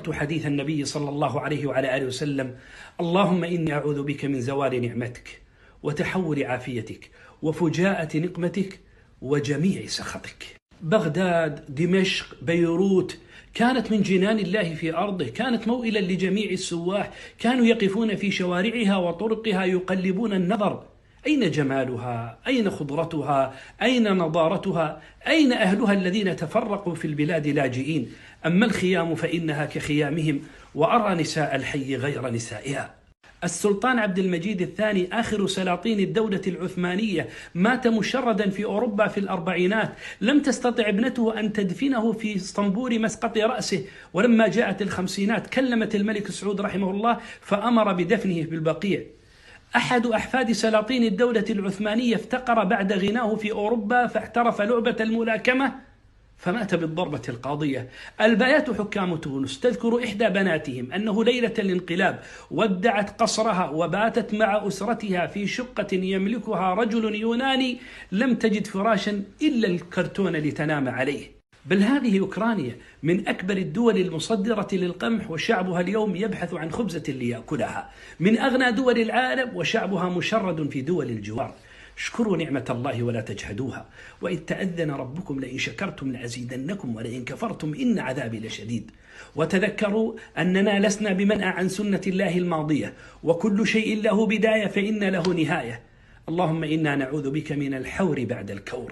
تذكرت حديث النبي صلى الله عليه وعلى آله وسلم: اللهم إني أعوذ بك من زوال نعمتك وتحول عافيتك وفجاءة نقمتك وجميع سخطك. بغداد، دمشق، بيروت كانت من جنان الله في أرضه، كانت موئلا لجميع السواح، كانوا يقفون في شوارعها وطرقها يقلبون النظر: أين جمالها؟ أين خضرتها؟ أين نضارتها؟ أين أهلها الذين تفرقوا في البلاد لاجئين؟ أما الخيام فإنها كخيامهم، وأرى نساء الحي غير نسائها. السلطان عبد المجيد الثاني آخر سلاطين الدولة العثمانية مات مشردا في أوروبا في الأربعينات، لم تستطع ابنته أن تدفنه في اسطنبول مسقط رأسه، ولما جاءت الخمسينات كلمت الملك سعود رحمه الله فأمر بدفنه بالبقيع. أحد أحفاد سلاطين الدولة العثمانية افتقر بعد غناه في أوروبا فاحترف لعبة الملاكمة فمات بالضربة القاضية. البايات حكام تونس تذكر إحدى بناتهم أنه ليلة الانقلاب ودعت قصرها وباتت مع أسرتها في شقة يملكها رجل يوناني لم تجد فراشا إلا الكرتون لتنام عليه. بل هذه أوكرانيا من أكبر الدول المصدرة للقمح وشعبها اليوم يبحث عن خبزة ليأكلها، من أغنى دول العالم وشعبها مشرد في دول الجوار. اشكروا نعمة الله ولا تجحدوها، وإذ تأذن ربكم لئن شكرتم لأزيدنكم ولئن كفرتم إن عذابي لشديد. وتذكروا أننا لسنا بمنأى عن سنة الله الماضية، وكل شيء له بداية فإن له نهاية. اللهم إنا نعوذ بك من الحور بعد الكور.